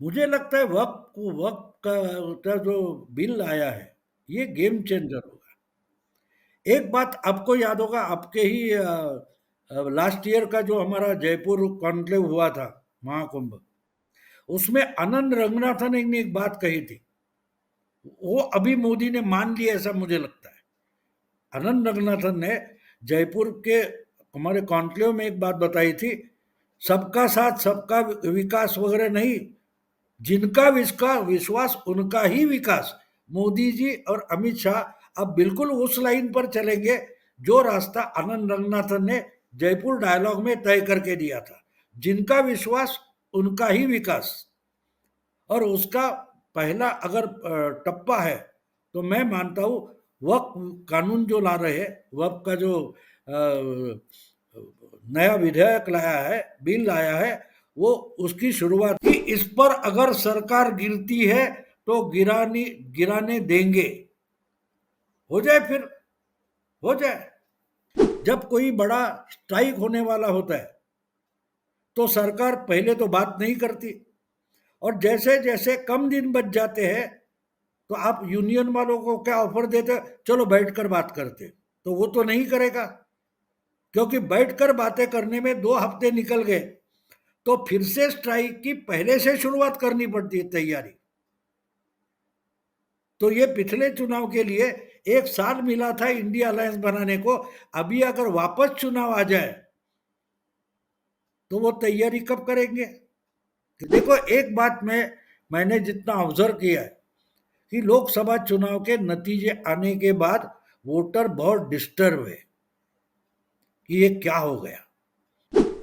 मुझे लगता है वक़्त का जो बिल आया है, ये गेम चेंजर होगा। एक बात आपको याद होगा, आपके ही लास्ट ईयर का जो हमारा जयपुर कॉन्क्लेव हुआ था, महाकुंभ, उसमें आनंद रंगनाथन ने एक बात कही थी। वो अभी मोदी ने मान लिया ऐसा मुझे लगता है। आनंद रंगनाथन ने जयपुर के हमारे कॉन्क्लेव में एक बात बताई थी, सबका साथ सबका विकास वगैरह नहीं, जिनका विश्वास उनका ही विकास। मोदी जी और अमित शाह अब बिल्कुल उस लाइन पर चलेंगे जो रास्ता आनंद रंगनाथन ने जयपुर डायलॉग में तय करके दिया था, जिनका विश्वास उनका ही विकास। और उसका पहला अगर टप्पा है तो मैं मानता हूं वक्फ कानून जो ला रहे हैं, वक्फ का जो नया विधेयक लाया है, बिल लाया है, वो उसकी शुरुआत की। इस पर अगर सरकार गिरती है तो गिराने देंगे। हो जाए, फिर हो जाए। जब कोई बड़ा स्ट्राइक होने वाला होता है तो सरकार पहले तो बात नहीं करती, और जैसे जैसे कम दिन बच जाते हैं तो आप यूनियन वालों को क्या ऑफर देते, चलो बैठकर बात करते, तो वो तो नहीं करेगा, क्योंकि बैठकर बातें करने में 2 हफ्ते निकल गए तो फिर से स्ट्राइक की पहले से शुरुआत करनी पड़ती है तैयारी। तो ये पिछले चुनाव के लिए 1 साल मिला था इंडिया अलायंस बनाने को, अभी अगर वापस चुनाव आ जाए तो वो तैयारी कब करेंगे? देखो, एक बात मैंने जितना ऑब्जर्व किया है कि लोकसभा चुनाव के नतीजे आने के बाद वोटर बहुत डिस्टर्ब है कि ये क्या हो गया।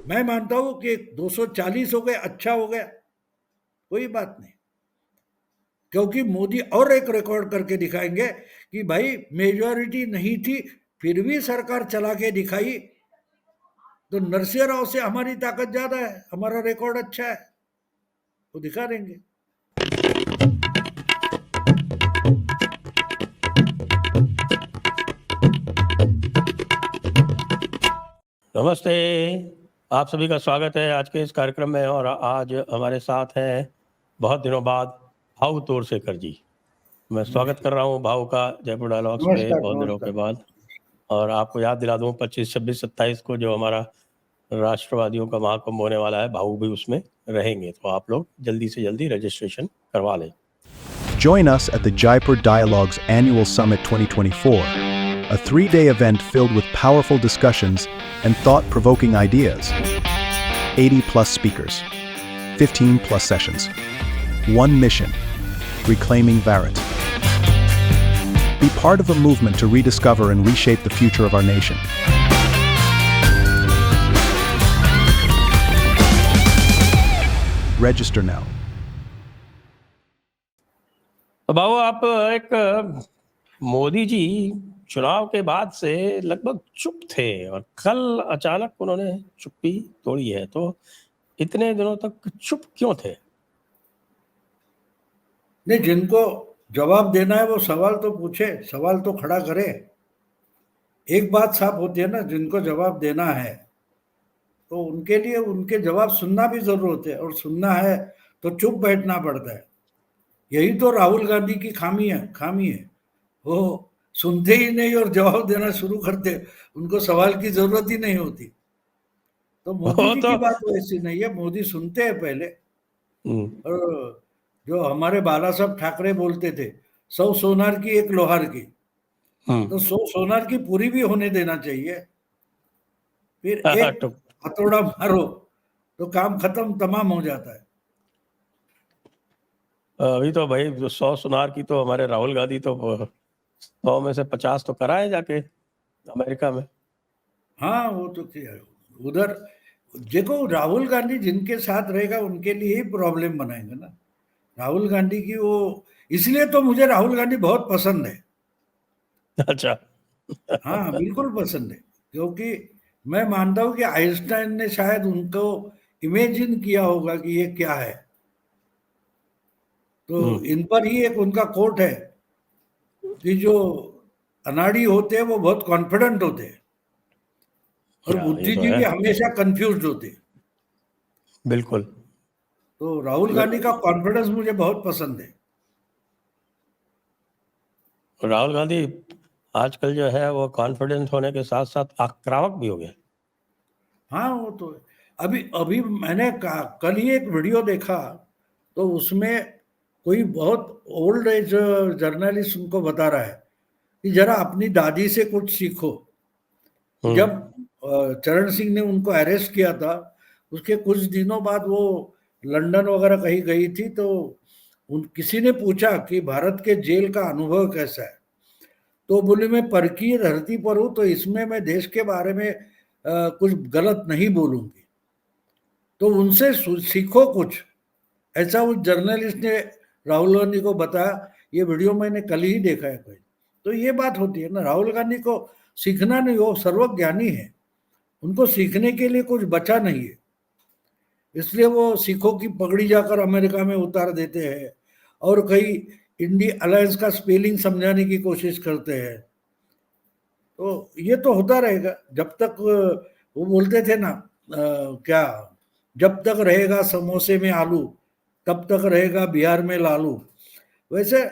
मैं मानता हूं कि 240 हो गए, अच्छा हो गया, कोई बात नहीं, क्योंकि मोदी और एक रिकॉर्ड करके दिखाएंगे कि भाई मेजॉरिटी नहीं थी फिर भी सरकार चला के दिखाई, तो नरसिंह राव से हमारी ताकत ज्यादा है, हमारा रिकॉर्ड अच्छा है, वो दिखा देंगे। नमस्ते, आप सभी का स्वागत है आज के इस कार्यक्रम में। और आज हमारे साथ हैं बहुत दिनों बाद भाऊ तोरसेकर जी। मैं स्वागत कर रहा हूं भाऊ का जयपुर डायलॉग्स पे बहुत दिनों के बाद। और आपको याद दिला दूं 25, 26, 27 को जो हमारा राष्ट्रवादियों का महाकुंभ होने वाला है, भाऊ भी उसमें रहेंगे, तो आप लोग जल्दी से जल्दी रजिस्ट्रेशन करवा लें। Join us at the Jaipur Dialogues Annual Summit 2024, a 3-day event filled with powerful discussions and thought-provoking ideas. 80+ speakers, 15+ sessions, one mission: reclaiming Bharat. Be part of a movement to rediscover and reshape the future of our nation. Register now. तो बाबू, आप एक मोदी जी चुनाव के बाद से लगभग चुप थे और कल अचानक उन्होंने चुप्पी तोड़ी है, तो इतने दिनों तक चुप क्यों थे? नहीं, जिनको जवाब देना है वो सवाल तो पूछे, सवाल तो खड़ा करे। एक बात साफ होती है ना, जिनको जवाब देना है तो उनके लिए उनके जवाब सुनना भी जरूरत है, और सुनना है तो चुप बैठना पड़ता है। यही तो राहुल गांधी की खामी है। वो सुनते ही नहीं और जवाब देना शुरू करते, उनको सवाल की जरूरत ही नहीं होती। तो मोदी जी की बात वैसी नहीं है, मोदी सुनते हैं पहले। और जो हमारे बाला साहब ठाकरे बोलते थे, 100 सोनार की 1 लोहार की, तो 100 सोनार की पूरी भी होने देना चाहिए, फिर एक हथौड़ा मारो तो काम खत्म, तमाम हो जाता है। अभी तो भाई 100 सोनार की तो हमारे राहुल गांधी तो 100 में से 50 तो कराए जाके अमेरिका में। हाँ, वो तो किया उधर। देखो, राहुल गांधी जिनके साथ रहेगा उनके लिए ही प्रॉब्लम बनाएंगे ना। राहुल गांधी की वो, इसलिए तो मुझे राहुल गांधी बहुत पसंद है। अच्छा। हाँ, बिल्कुल पसंद है, क्योंकि मैं मानता हूँ कि आइंस्टाइन ने शायद उनको इमेजिन किया होगा कि ये क्या है। तो इन पर ही एक उनका कोट है कि जो अनाड़ी होते हैं वो बहुत कॉन्फिडेंट होते हैं, और बुद्धिजीवी हमेशा कंफ्यूज्ड होते हैं। बिल्कुल। तो राहुल गांधी का कॉन्फिडेंस मुझे बहुत पसंद है। राहुल गांधी आजकल जो है वो कॉन्फिडेंट होने के साथ साथ आक्रामक भी हो गए। हाँ, वो तो है। अभी अभी मैंने कल ही एक वीडियो देखा, तो उसमें कोई बहुत ओल्ड एज जर्नलिस्ट उनको बता रहा है कि जरा अपनी दादी से कुछ सीखो। जब चरण सिंह ने उनको अरेस्ट किया था, उसके कुछ दिनों बाद वो लंदन वगैरह कहीं गई थी, तो किसी ने पूछा कि भारत के जेल का अनुभव कैसा है, तो बोले मैं परकीय धरती पर हूं, तो इसमें मैं देश के बारे में कुछ गलत नहीं बोलूंगी। तो उनसे सीखो कुछ, ऐसा उस जर्नलिस्ट ने राहुल गांधी को बताया। ये वीडियो मैंने कल ही देखा है कोई। तो ये बात होती है ना, राहुल गांधी को सीखना नहीं, वो सर्वज्ञानी है, उनको सीखने के लिए कुछ बचा नहीं है, इसलिए वो सिखों की पगड़ी जाकर अमेरिका में उतार देते हैं और कई इंडिया अलायंस का स्पेलिंग समझाने की कोशिश करते हैं। तो ये तो होता रहेगा जब तक वो बोलते थे ना, क्या, जब तक रहेगा समोसे में आलू तब तक रहेगा बिहार में लालू। वैसे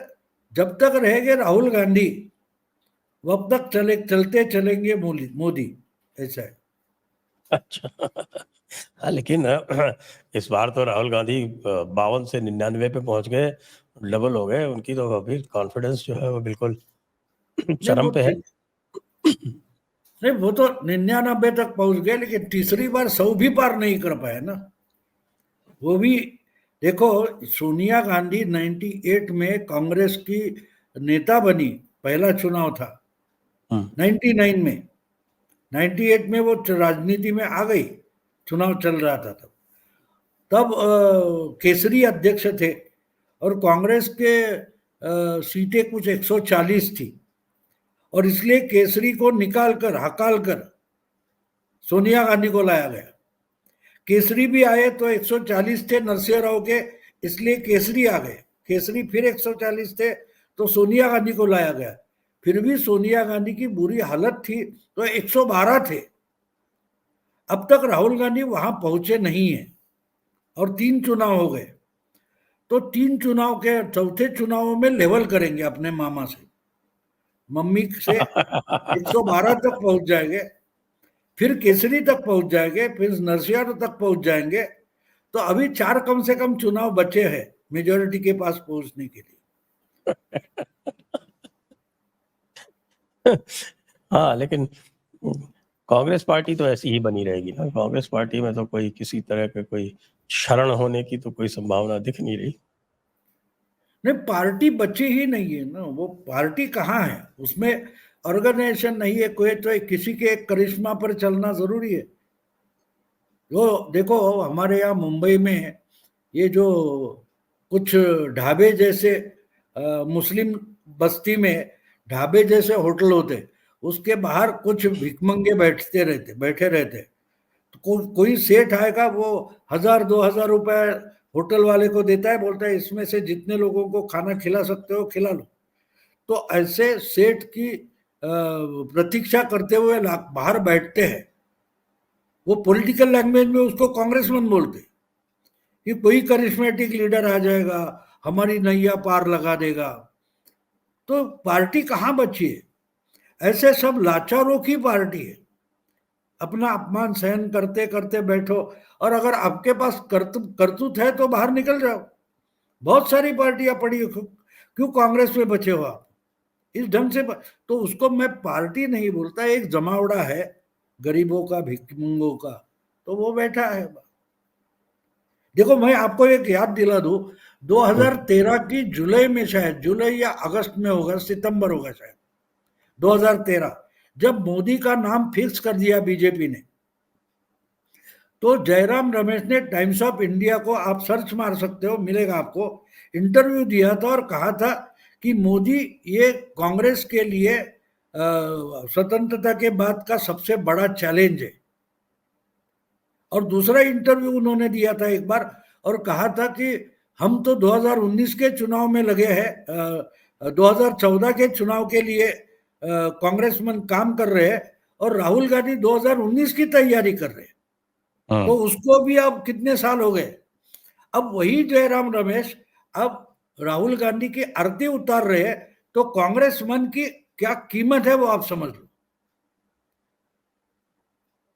जब तक रहेंगे राहुल गांधी वब तक चलते चलेंगे मोदी, ऐसा है। अच्छा। हाँ, लेकिन इस बार तो राहुल गांधी 52 से 99 पे पहुंच गए, डबल हो गए उनकी, तो अभी कॉन्फिडेंस जो है वो बिल्कुल नहीं चरम वो पे है। नहीं, वो तो 99 तक पहुंच गए, लेकिन तीसरी बार 100 भी पार नहीं कर पाए ना। वो भी देखो, सोनिया गांधी 98 में कांग्रेस की नेता बनी, पहला चुनाव था 99 में। 98 में वो राजनीति में आ गई, चुनाव चल रहा था तब। केसरी अध्यक्ष थे और कांग्रेस के सीटें कुछ 140 थी, और इसलिए केसरी को निकाल कर हकाल कर सोनिया गांधी को लाया गया। केसरी भी आए तो 140 थे नरसिंह राव के, इसलिए केसरी आ गए। केसरी फिर 140 थे तो सोनिया गांधी को लाया गया। फिर भी सोनिया गांधी की बुरी हालत थी तो 112 थे। अब तक राहुल गांधी वहां पहुंचे नहीं है और 3 चुनाव हो गए। तो 3 चुनाव के चौथे चुनावों में लेवल करेंगे अपने मामा से, मम्मी से 112 तक पहुंच जाएंगे, फिर केसरी तक पहुंच जाएंगे, फिर नरसिंह तक पहुंच जाएंगे। तो अभी 4 कम से कम चुनाव बचे हैं मेजोरिटी के पास पहुंचने के लिए। हाँ, लेकिन कांग्रेस पार्टी तो ऐसी ही बनी रहेगी ना। कांग्रेस पार्टी में तो कोई किसी तरह का कोई शरण होने की तो कोई संभावना दिख नहीं रही। नहीं, पार्टी बची ही नहीं है ना। वो पार्टी कहाँ है, उसमें ऑर्गेनाइजेशन नहीं है कोई, तो किसी के करिश्मा पर चलना जरूरी है। जो देखो हमारे यहाँ मुंबई में ये जो कुछ ढाबे जैसे मुस्लिम बस्ती में ढाबे जैसे होटल होते, उसके बाहर कुछ भिखमंगे बैठे रहते। तो कोई सेठ आएगा, वो 1000-2000 रुपए होटल वाले को देता है, बोलता है इसमें से जितने लोगों को खाना खिला सकते हो खिला लो। तो ऐसे सेठ की प्रतीक्षा करते हुए बाहर बैठते हैं। वो पॉलिटिकल लैंग्वेज में उसको कांग्रेसमैन बोलते कि कोई करिश्मेटिक लीडर आ जाएगा, हमारी नैया पार लगा देगा। तो पार्टी कहाँ बची है? ऐसे सब लाचारों की पार्टी है। अपना अपमान सहन करते करते बैठो, और अगर आपके पास करतूत है तो बाहर निकल जाओ। बहुत सारी पार्टियां पड़ी हो, क्यों कांग्रेस में बचे हो आप इस ढंग से? तो उसको मैं पार्टी नहीं बोलता, एक जमावड़ा है गरीबों का, भिखमंगों का, तो वो बैठा है। देखो मैं आपको एक याद दिला दूं, 2013 की जुलाई में, शायद जुलाई या अगस्त में होगा, सितंबर होगा शायद 2013, जब मोदी का नाम फिक्स कर दिया बीजेपी ने, तो जयराम रमेश ने टाइम्स ऑफ इंडिया को, आप सर्च मार सकते हो मिलेगा आपको, इंटरव्यू दिया था और कहा था कि मोदी ये कांग्रेस के लिए स्वतंत्रता के बाद का सबसे बड़ा चैलेंज है। और दूसरा इंटरव्यू उन्होंने दिया था एक बार और कहा था कि हम तो 2019 के चुनाव में लगे हैं, 2014 के चुनाव के लिए कांग्रेसमैन काम कर रहे हैं और राहुल गांधी 2019 की तैयारी कर रहे हैं। तो उसको भी अब कितने साल हो गए, अब वही जयराम रमेश अब राहुल गांधी की आरती उतार रहे हैं, तो कांग्रेस मन की क्या कीमत है वो आप समझ लो।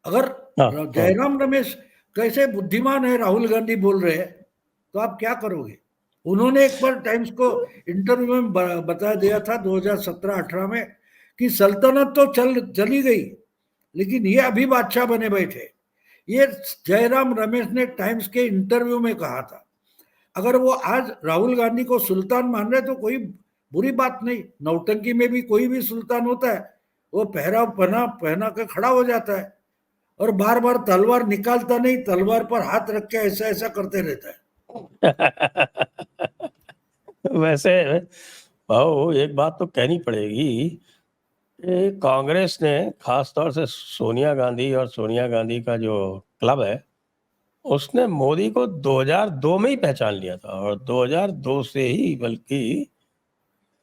अगर हाँ, जयराम रमेश कैसे बुद्धिमान है राहुल गांधी बोल रहे हैं, तो आप क्या करोगे। उन्होंने एक बार टाइम्स को इंटरव्यू में बता दिया था 2017-18 में कि सल्तनत तो चली गई, लेकिन ये अभी बादशाह बने बैठे। ये जयराम रमेश ने टाइम्स के इंटरव्यू में कहा था। अगर वो आज राहुल गांधी को सुल्तान मान रहे तो कोई बुरी बात नहीं, नौटंकी में भी कोई भी सुल्तान होता है, वो पहराव पहना के खड़ा हो जाता है और बार बार तलवार निकालता नहीं, तलवार पर हाथ रख के ऐसा ऐसा करते रहता है। वैसे भाऊ एक बात तो कहनी पड़ेगी कि कांग्रेस ने खास तौर से सोनिया गांधी और सोनिया गांधी का जो क्लब है उसने मोदी को 2002 में ही पहचान लिया था, और 2002 से ही बल्कि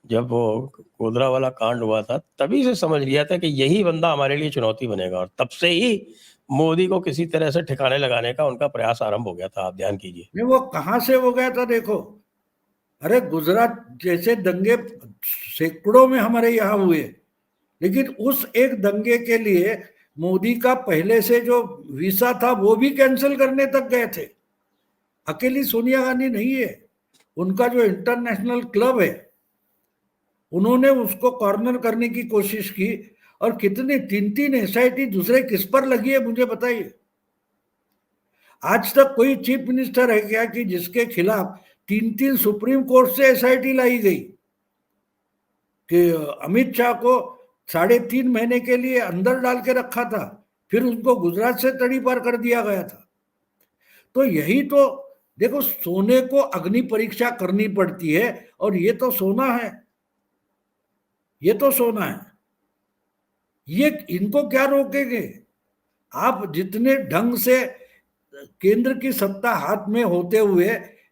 जब वो गोधरा वाला कांड हुआ था तभी से समझ लिया था कि यही बंदा हमारे लिए चुनौती बनेगा, और तब से ही मोदी को किसी तरह से ठिकाने लगाने का उनका प्रयास आरंभ हो गया था। आप ध्यान कीजिए। नहीं, वो कहां से हो गया था देखो। अरे गुजरात जैसे दंगे सैकड़ों में हमारे यहाँ हुए, लेकिन उस एक दंगे के लिए मोदी का पहले से जो वीसा था वो भी कैंसिल करने तक गए थे। अकेली सोनिया गांधी नहीं है, उनका जो इंटरनेशनल क्लब है उन्होंने उसको कॉर्नर करने की कोशिश की। और कितनी 3-3 एसआईटी दूसरे किस पर लगी है मुझे बताइए। आज तक कोई चीफ मिनिस्टर है क्या कि जिसके खिलाफ 3-3 सुप्रीम कोर्ट से एसआईटी लाई गई, कि अमित शाह को 3.5 महीने के लिए अंदर डाल के रखा था, फिर उनको गुजरात से तड़ी पार कर दिया गया था। तो यही तो देखो, सोने को अग्नि परीक्षा करनी पड़ती है, और ये तो सोना है, ये तो सोना है। ये इनको क्या रोकेंगे। आप जितने ढंग से केंद्र की सत्ता हाथ में होते हुए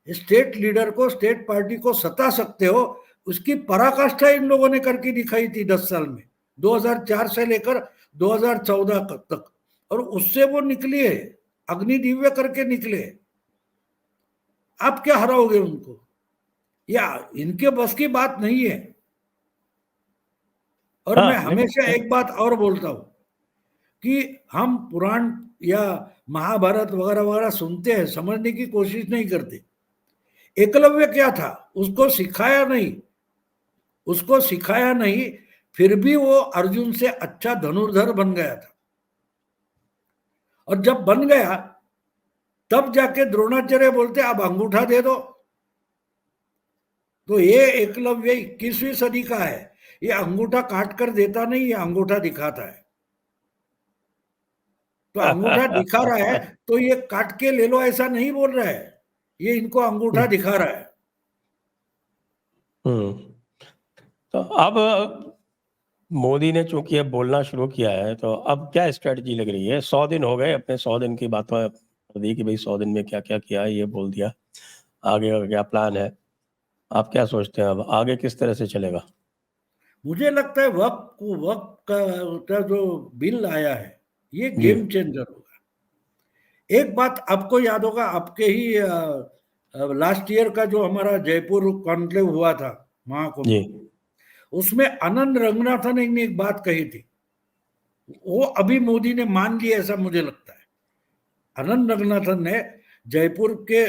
स्टेट लीडर को, स्टेट पार्टी को सता सकते हो, उसकी पराकाष्ठा इन लोगों ने करके दिखाई थी 10 साल में, 2004 से लेकर 2014 तक। और उससे वो निकले, अग्निदिव्य करके निकले। आप क्या हराओगे उनको, या इनके बस की बात नहीं है। और मैं हमेशा एक बात और बोलता हूं कि हम पुराण या महाभारत वगैरह वगैरह सुनते हैं, समझने की कोशिश नहीं करते। एकलव्य क्या था, उसको सिखाया नहीं, उसको सिखाया नहीं, फिर भी वो अर्जुन से अच्छा धनुर्धर बन गया था। और जब बन गया तब जाके द्रोणाचार्य बोलते अब अंगूठा दे दो। तो ये एकलव्य 21वीं सदी का है, ये अंगूठा काट कर देता नहीं, ये अंगूठा दिखाता है। तो अंगूठा दिखा रहा है तो ये काट के ले लो ऐसा नहीं बोल रहा है, ये इनको अंगूठा दिखा रहा है। तो अब मोदी ने चूंकि अब बोलना शुरू किया है, तो अब क्या स्ट्रेटजी लग रही है। 100 दिन हो गए, अपने 100 दिन की बात कर दी कि भाई 100 दिन में क्या क्या किया है, ये बोल दिया। आगे का क्या प्लान है, आप क्या सोचते हैं अब आगे किस तरह से चलेगा। मुझे लगता है वक्त का जो बिल आया है ये गेम चेंजर होगा। एक बात आपको याद होगा, आपके ही लास्ट ईयर का जो हमारा जयपुर कॉन्क्लेव हुआ था महाकुंभ, उसमें आनंद रंगनाथन ने एक बात कही थी, वो अभी मोदी ने मान लिया ऐसा मुझे लगता है। आनंद रंगनाथन ने जयपुर के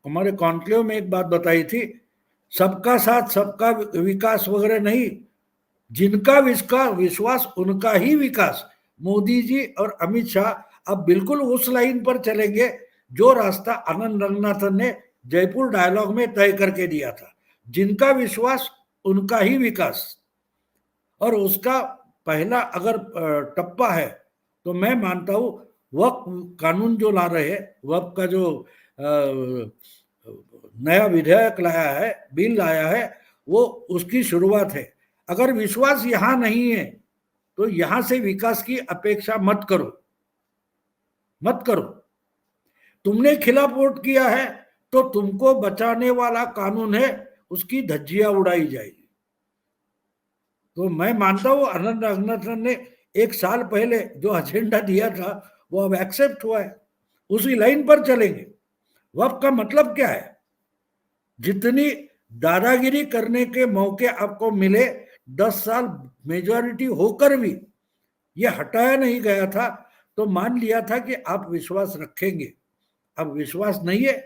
हमारे कॉन्क्लेव में एक बात बताई थी, सबका साथ सबका विकास वगैरह नहीं, जिनका विश्वास उनका ही विकास। मोदी जी और अमित शाह अब बिल्कुल उस लाइन पर चलेंगे जो रास्ता आनंद रंगनाथन ने जयपुर डायलॉग में तय करके दिया था, जिनका विश्वास उनका ही विकास। और उसका पहला अगर टप्पा है तो मैं मानता हूं वक्फ कानून जो ला रहे हैं, वक्फ का जो नया विधेयक लाया है, बिल लाया है, वो उसकी शुरुआत है। अगर विश्वास यहां नहीं है तो यहां से विकास की अपेक्षा मत करो, मत करो। तुमने खिलाफ वोट किया है तो तुमको बचाने वाला कानून है, उसकी धज्जियां उड़ाई जाएगी। तो मैं मानता हूं आनंद रंगनाथन ने 1 साल पहले जो एजेंडा दिया था वो अब एक्सेप्ट हुआ है, उसी लाइन पर चलेंगे। वक्फ का मतलब क्या है? जितनी दादागिरी करने के मौके आपको मिले, 10 साल मेजॉरिटी होकर भी ये हटाया नहीं गया था, तो मान लिया था कि आप विश्वास रखेंगे। अब विश्वास नहीं है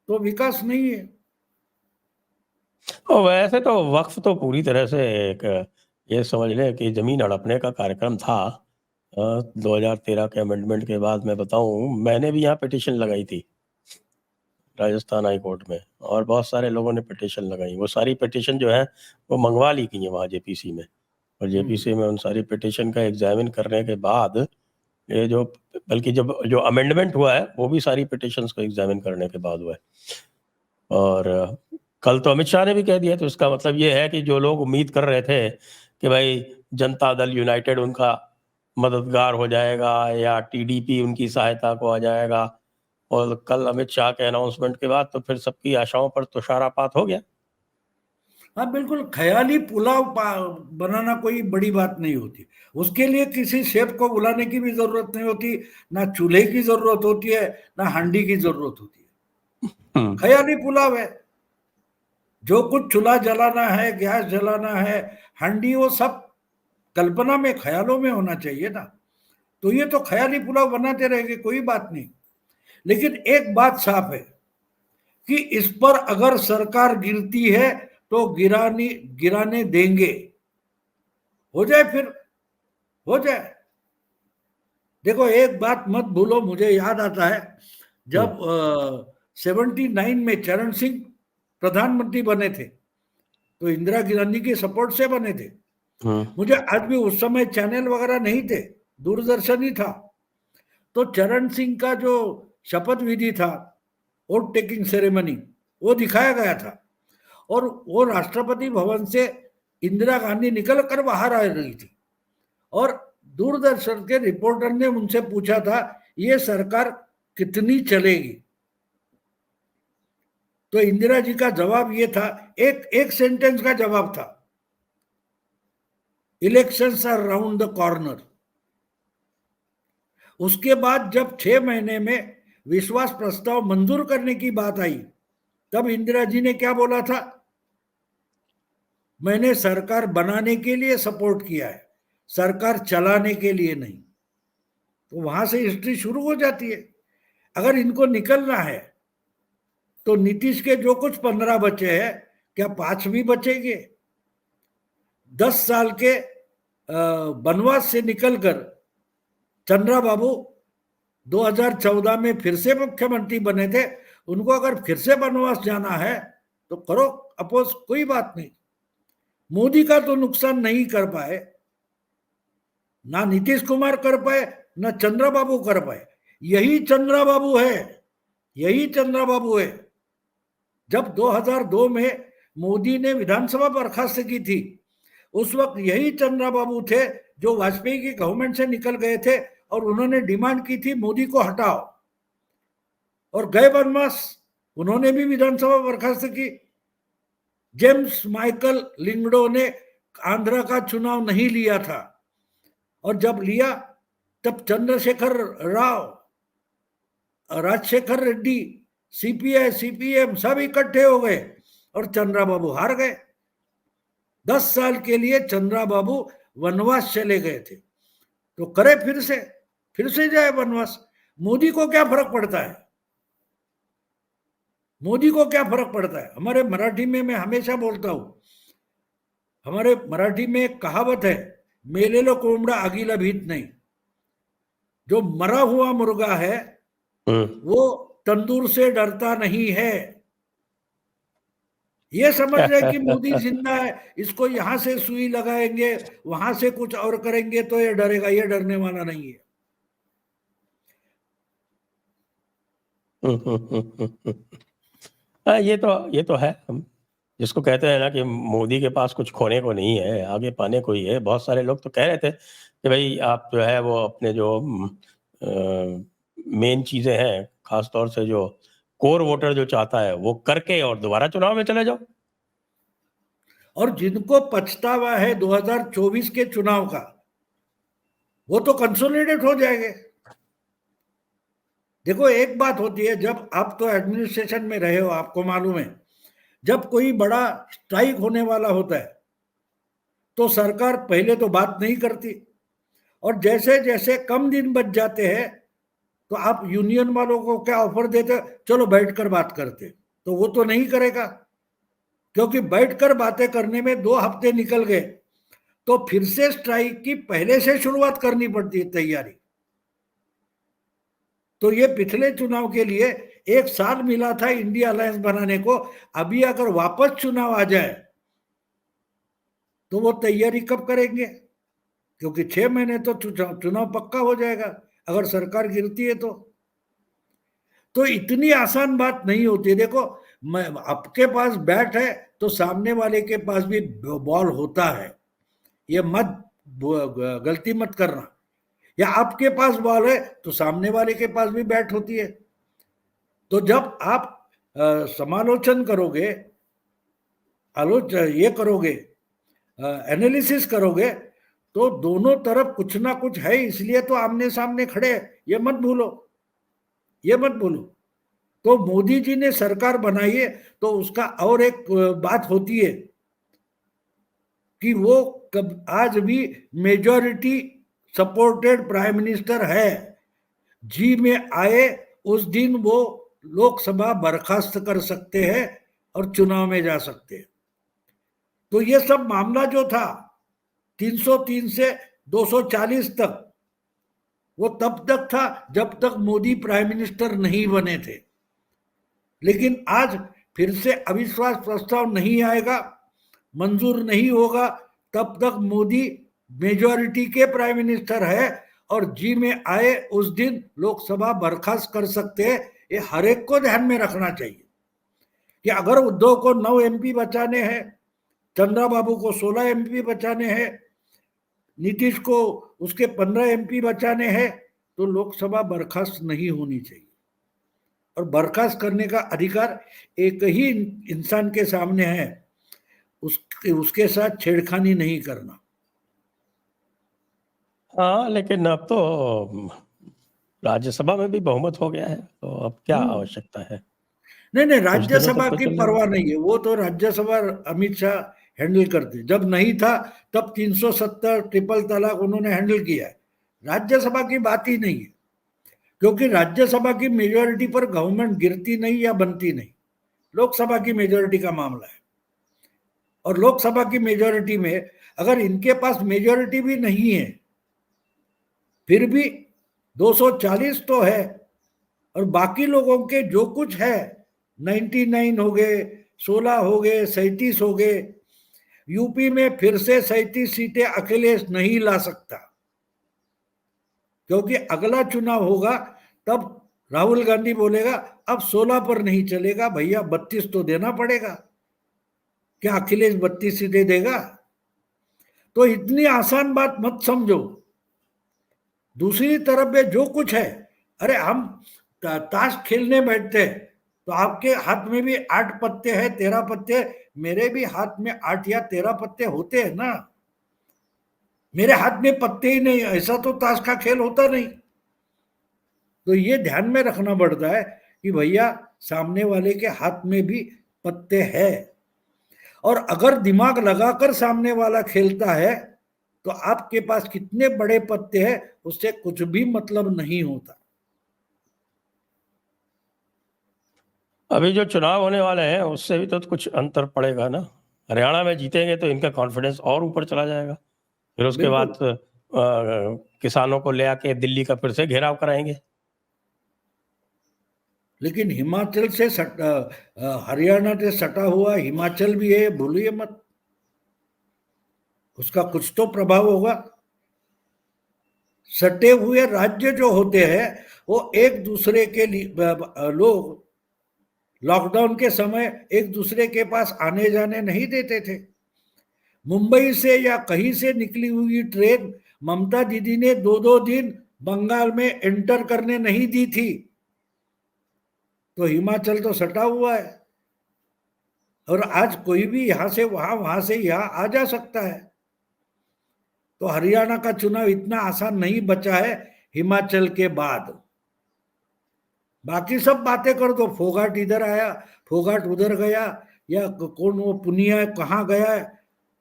तो विकास नहीं है। और वैसे तो वक्फ तो पूरी तरह से एक ये समझ लें कि जमीन हड़पने का कार्यक्रम था। 2013 के अमेंडमेंट के बाद मैं बताऊं, मैंने भी यहाँ पिटीशन लगाई थी राजस्थान हाई कोर्ट में, और बहुत सारे लोगों ने पिटीशन लगाई। वो सारी पिटीशन जो है वो मंगवा ली गई है वहाँ जेपीसी में, और जेपीसी में उन सारी पिटीशन का एग्जामिन करने के बाद ये जो, बल्कि जब जो अमेंडमेंट हुआ है वो भी सारी पिटीशंस को एग्जामिन करने के बाद हुआ है। और कल तो अमित शाह ने भी कह दिया, तो इसका मतलब ये है कि जो लोग उम्मीद कर रहे थे कि भाई जनता दल यूनाइटेड उनका मददगार हो जाएगा या टीडीपी उनकी सहायता को आ जाएगा, और कल अमित शाह के अनाउंसमेंट के बाद तो फिर सबकी आशाओं पर तुषारपात हो गया। हाँ बिल्कुल, ख्याली पुलाव बनाना कोई बड़ी बात नहीं होती। उसके लिए किसी शेफ को बुलाने की भी जरूरत नहीं होती, ना चूल्हे की जरूरत होती है, ना हांडी की जरूरत होती है। ख्याली पुलाव है, जो कुछ चूल्हा जलाना है, गैस जलाना है, हांडी, वो सब कल्पना में, ख्यालों में होना चाहिए ना। तो ये तो ख्याली पुलाव बनाते रहेंगे, कोई बात नहीं। लेकिन एक बात साफ है कि इस पर अगर सरकार गिरती है तो गिराने देंगे। हो जाए फिर, हो जाए। देखो एक बात मत भूलो, मुझे याद आता है जब 79 में चरण सिंह प्रधानमंत्री बने थे, तो इंदिरा गांधी के सपोर्ट से बने थे। मुझे आज भी, उस समय चैनल वगैरह नहीं थे, दूरदर्शन ही था। तो चरण सिंह का जो शपथ विधि था, वोट टेकिंग सेरेमनी, वो दिखाया गया था। और वो राष्ट्रपति भवन से इंदिरा गांधी निकल कर बाहर आ रही थी, और दूरदर्शन के रिपोर्टर ने उनसे पूछा था ये सरकार कितनी चलेगी। तो इंदिरा जी का जवाब ये था, एक एक सेंटेंस का जवाब था, elections are round the corner. उसके बाद जब 6 महीने में विश्वास प्रस्ताव मंजूर करने की बात आई, तब इंदिरा जी ने क्या बोला था? मैंने सरकार बनाने के लिए सपोर्ट किया है, सरकार चलाने के लिए नहीं। तो वहां से हिस्ट्री शुरू हो जाती है। अगर इनको निकलना है तो नीतीश के जो कुछ 15 बचे हैं, क्या 5 भी बचेंगे? 10 साल के वनवास से निकलकर चंद्रा बाबू 2014 में फिर से मुख्यमंत्री बने थे। उनको अगर फिर से वनवास जाना है तो करो अपोज, कोई बात नहीं। मोदी का तो नुकसान नहीं कर पाए, ना नीतीश कुमार कर पाए, ना चंद्रा बाबू कर पाए। यही चंद्रा बाबू है, यही चंद्रा बाबू है। जब 2002 में मोदी ने विधानसभा बर्खास्त की थी, उस वक्त यही चंद्रा बाबू थे जो वाजपेयी की गवर्नमेंट से निकल गए थे, और उन्होंने डिमांड की थी मोदी को हटाओ, और गए वनवास। उन्होंने भी विधानसभा बर्खास्त की। जेम्स माइकल लिंगडो ने आंध्र का चुनाव नहीं लिया था, और जब लिया तब चंद्रशेखर राव, राजशेखर रेड्डी, सीपीआई सीपीएम सब इकट्ठे हो गए और चंद्रा बाबू हार गए। 10 साल के लिए चंद्रा बाबू वनवास चले गए थे। तो करे फिर से जाए वनवास। मोदी को क्या फर्क पड़ता है? मोदी को क्या फर्क पड़ता है? हमारे मराठी में मैं हमेशा बोलता हूं, हमारे मराठी में एक कहावत है, मेलेलो कोंबडा आगीला भीत नहीं। जो मरा हुआ मुर्गा है वो तंदूर से डरता नहीं है। ये समझ रहे कि मोदी जिंदा है, इसको यहां से सुई लगाएंगे, वहां से कुछ और करेंगे तो ये डरेगा। ये डरने वाला नहीं है। ये तो है। जिसको कहते हैं ना कि मोदी के पास कुछ खोने को नहीं है, आगे पाने को ही है। बहुत सारे लोग तो कह रहे थे कि भाई आप जो है वो अपने जो मेन चीजें हैं, खासतौर से जो कोर वोटर जो चाहता है वो करके और दोबारा चुनाव में चले जाओ। और जिनको पछतावा है 2024 के चुनाव का, वो तो कंसोलिडेट हो जाएंगे। देखो एक बात होती है, जब आप तो एडमिनिस्ट्रेशन में रहे हो, आपको मालूम है, जब कोई बड़ा स्ट्राइक होने वाला होता है तो सरकार पहले तो बात नहीं करती, और जैसे जैसे कम दिन बच जाते हैं तो आप यूनियन वालों को क्या ऑफर देते, चलो बैठकर बात करते, तो वो तो नहीं करेगा, क्योंकि बैठकर बातें करने में 2 हफ्ते निकल गए तो फिर से स्ट्राइक की पहले से शुरुआत करनी पड़ती है तैयारी। तो ये पिछले चुनाव के लिए 1 साल मिला था इंडिया अलायंस बनाने को, अभी अगर वापस चुनाव आ जाए तो वो तैयारी कब करेंगे, क्योंकि 6 महीने तो चुनाव पक्का हो जाएगा अगर सरकार गिरती है तो इतनी आसान बात नहीं होती। देखो, मैं आपके पास बैट है तो सामने वाले के पास भी बॉल होता है, ये मत गलती मत करना, या आपके पास बॉल है तो सामने वाले के पास भी बैट होती है। तो जब आप समालोचन करोगे, ये करोगे, एनालिसिस करोगे, तो दोनों तरफ कुछ ना कुछ है, इसलिए तो आमने सामने खड़े, ये मत भूलो, ये मत भूलो। तो मोदी जी ने सरकार बनाई है तो उसका और एक बात होती है कि वो कब आज भी मेजॉरिटी सपोर्टेड प्राइम मिनिस्टर है, जी में आए उस दिन वो लोकसभा बर्खास्त कर सकते हैं और चुनाव में जा सकते हैं। तो ये सब मामला जो था 303 से 240 तक, वो तब तक था जब तक मोदी प्राइम मिनिस्टर नहीं बने थे, लेकिन आज फिर से अविश्वास प्रस्ताव नहीं आएगा, मंजूर नहीं होगा, तब तक मोदी मेजॉरिटी के प्राइम मिनिस्टर है और जी में आए उस दिन लोकसभा बर्खास्त कर सकते हैं। ये हर एक को ध्यान में रखना चाहिए कि अगर उद्धव को 9 एमपी बचाने हैं, चंद्रा बाबू को 16 एमपी बचाने हैं, नीतीश को उसके 15 एमपी बचाने हैं, तो लोकसभा बर्खास्त नहीं होनी चाहिए। और बर्खास्त करने का अधिकार एक ही इंसान के सामने है, उसके साथ छेड़खानी नहीं करना। हाँ, लेकिन अब तो राज्यसभा में भी बहुमत हो गया है, तो अब क्या आवश्यकता है? नहीं नहीं, कुछ दिनों राज्यसभा तक तो की चलेगा। परवाह नहीं है, वो तो राज्यसभा अमित शाह हैंडल करते, जब नहीं था तब 370 ट्रिपल तलाक उन्होंने हैंडल किया है, राज्यसभा की बात ही नहीं है, क्योंकि राज्यसभा की मेजोरिटी पर गवर्नमेंट गिरती नहीं या बनती नहीं, लोकसभा की मेजोरिटी का मामला है। और लोकसभा की मेजोरिटी में अगर इनके पास मेजोरिटी भी नहीं है, फिर भी 240 तो है, और बाकी लोगों के जो कुछ है 99 हो गए, 16 हो गए, 37 हो गए, यूपी में फिर से 37 सीटें अखिलेश नहीं ला सकता, क्योंकि अगला चुनाव होगा तब राहुल गांधी बोलेगा अब 16 पर नहीं चलेगा भैया, 32 तो देना पड़ेगा। क्या अखिलेश 32 सीटें देगा? तो इतनी आसान बात मत समझो। दूसरी तरफ में जो कुछ है, अरे हम ताश खेलने बैठते हैं तो आपके हाथ में भी 8 पत्ते हैं, 13 पत्ते, मेरे भी हाथ में 8 या 13 पत्ते होते हैं ना, मेरे हाथ में पत्ते ही नहीं, ऐसा तो ताश का खेल होता नहीं। तो ये ध्यान में रखना पड़ता है कि भैया सामने वाले के हाथ में भी पत्ते हैं, और अगर दिमाग लगाकर सामने वाला खेलता है तो आपके पास कितने बड़े पत्ते हैं उससे कुछ भी मतलब नहीं होता। अभी जो चुनाव होने वाले हैं उससे भी तो कुछ अंतर पड़ेगा ना। हरियाणा में जीतेंगे तो इनका कॉन्फिडेंस और ऊपर चला जाएगा, फिर उसके बाद किसानों को ले आके दिल्ली का फिर से घेराव कराएंगे। लेकिन हिमाचल से हरियाणा से सटा हुआ हिमाचल भी है, भूलिए मत, उसका कुछ तो प्रभाव होगा। सटे हुए राज्य जो होते हैं वो एक दूसरे के लिए, लोग लॉकडाउन के समय एक दूसरे के पास आने जाने नहीं देते थे। मुंबई से या कहीं से निकली हुई ट्रेन ममता दीदी ने 2-2 दिन बंगाल में एंटर करने नहीं दी थी, तो हिमाचल तो सटा हुआ है, और आज कोई भी यहां से वहां, वहां से यहां आ जा सकता है। तो हरियाणा का चुनाव इतना आसान नहीं बचा है हिमाचल के बाद। बाकी सब बातें कर दो, फोगाट इधर आया, फोगाट उधर गया, या कौन वो पुनिया कहाँ गया है,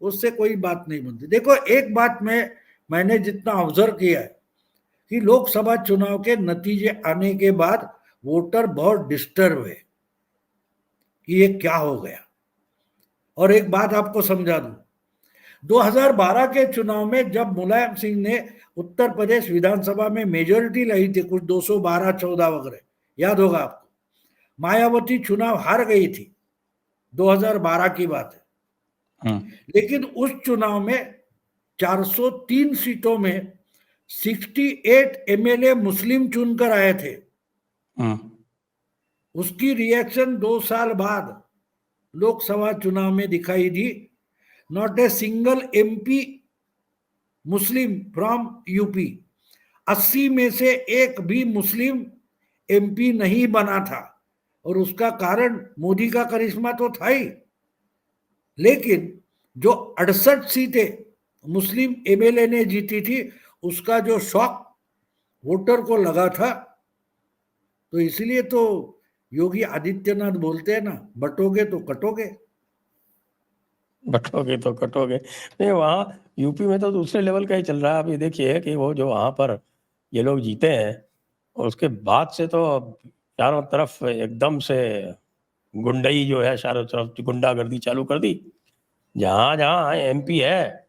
उससे कोई बात नहीं बनती। देखो एक बात मैंने जितना ऑब्जर्व किया है कि लोकसभा चुनाव के नतीजे आने के बाद वोटर बहुत डिस्टर्ब है कि ये क्या हो गया। और एक बात आपको समझा दूं, 2012 के चुनाव में जब मुलायम सिंह ने उत्तर प्रदेश विधानसभा में मेजोरिटी लाई थी, कुछ 212-14 वगैरह, याद होगा आपको, मायावती चुनाव हार गई थी, 2012 की बात है। लेकिन उस चुनाव में 403 सीटों में 68 एमएलए मुस्लिम चुनकर आए थे। उसकी रिएक्शन 2 साल बाद लोकसभा चुनाव में दिखाई दी। Not a single MP Muslim from UP, 80 में से एक भी मुस्लिम एमपी नहीं बना था। और उसका कारण मोदी का करिश्मा तो था ही, लेकिन जो 68 सीटें मुस्लिम एमएलए ने जीती थी, उसका जो शॉक वोटर को लगा था, तो इसलिए तो योगी आदित्यनाथ बोलते हैं ना, बटोगे तो कटोगे। बटोगे तो कटोगे। नहीं, वहाँ यूपी में तो दूसरे लेवल का ही चल रहा है। अभी देखिए कि वो जो वहाँ पर ये लोग जीते हैं, और उसके बाद से तो चारों तरफ एकदम से गुंडई जो है, चारों तरफ गुंडागर्दी चालू कर दी। जहाँ जहाँ एमपी है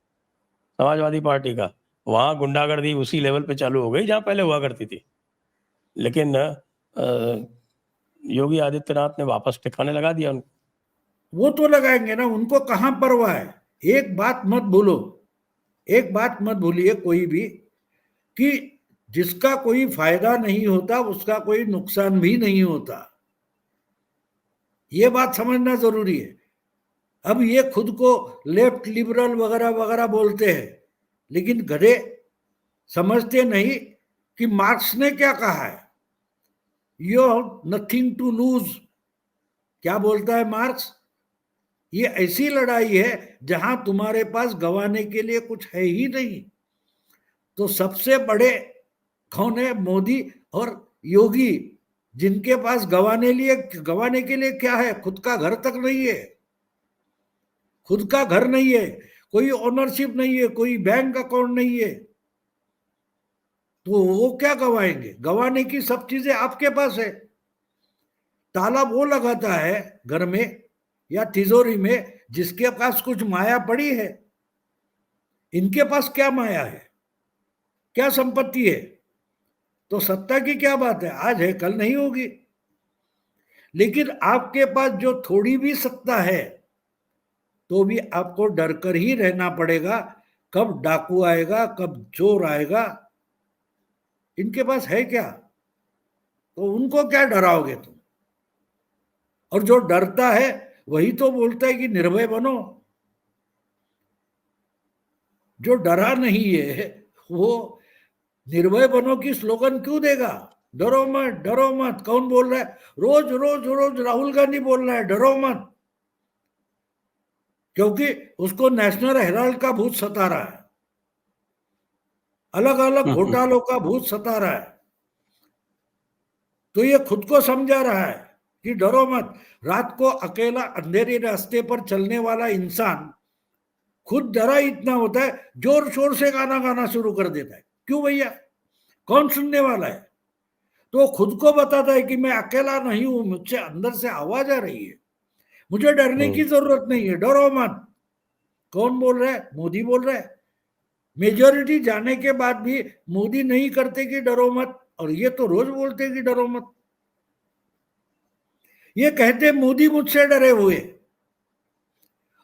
समाजवादी पार्टी का, वहाँ गुंडागर्दी उसी लेवल पे चालू हो गई जहाँ पहले हुआ करती थी। लेकिन योगी आदित्यनाथ ने वापस ठिकाने लगा दिया उनको। वो तो लगाएंगे ना, उनको कहां परवाह है। एक बात मत भूलो, एक बात मत भूलिए कोई भी, कि जिसका कोई फायदा नहीं होता उसका कोई नुकसान भी नहीं होता। ये बात समझना जरूरी है। अब ये खुद को लेफ्ट लिबरल वगैरह वगैरह बोलते हैं, लेकिन गधे समझते नहीं कि मार्क्स ने क्या कहा है, you have nothing to lose. क्या बोलता है मार्क्स? ये ऐसी लड़ाई है जहां तुम्हारे पास गंवाने के लिए कुछ है ही नहीं। तो सबसे बड़े कौन है? मोदी और योगी, जिनके पास गंवाने के लिए क्या है? खुद का घर तक नहीं है, खुद का घर नहीं है, कोई ओनरशिप नहीं है, कोई बैंक अकाउंट नहीं है, तो वो क्या गंवाएंगे? गंवाने की सब चीजें आपके पास है। ताला वो लगाता है घर में या तिजोरी में जिसके पास कुछ माया पड़ी है। इनके पास क्या माया है, क्या संपत्ति है? तो सत्ता की क्या बात है, आज है कल नहीं होगी। लेकिन आपके पास जो थोड़ी भी सत्ता है, तो भी आपको डर कर ही रहना पड़ेगा, कब डाकू आएगा, कब चोर आएगा। इनके पास है क्या? तो उनको क्या डराओगे तुम? और जो डरता है वही तो बोलता है कि निर्भय बनो। जो डरा नहीं है वो निर्भय बनो की स्लोगन क्यों देगा? डरो मत, डरो मत। कौन बोल रहा है? रोज रोज रोज राहुल गांधी बोल रहा है डरो मत, क्योंकि उसको नेशनल हेराल्ड का भूत सता रहा है, अलग अलग घोटालों का भूत सता रहा है। तो ये खुद को समझा रहा है कि डरो मत। रात को अकेला अंधेरे रास्ते पर चलने वाला इंसान खुद डरा इतना होता है, जोर शोर से गाना गाना शुरू कर देता है। क्यों भैया, कौन सुनने वाला है? तो खुद को बताता है कि मैं अकेला नहीं हूं, मुझसे अंदर से आवाज आ रही है, मुझे डरने की जरूरत नहीं है, डरो मत। कौन बोल रहा है? मोदी बोल रहा है। मेजोरिटी जाने के बाद भी मोदी नहीं करते कि डरो मत, और ये तो रोज बोलते कि डरो मत। ये कहते मोदी मुझसे डरे हुए,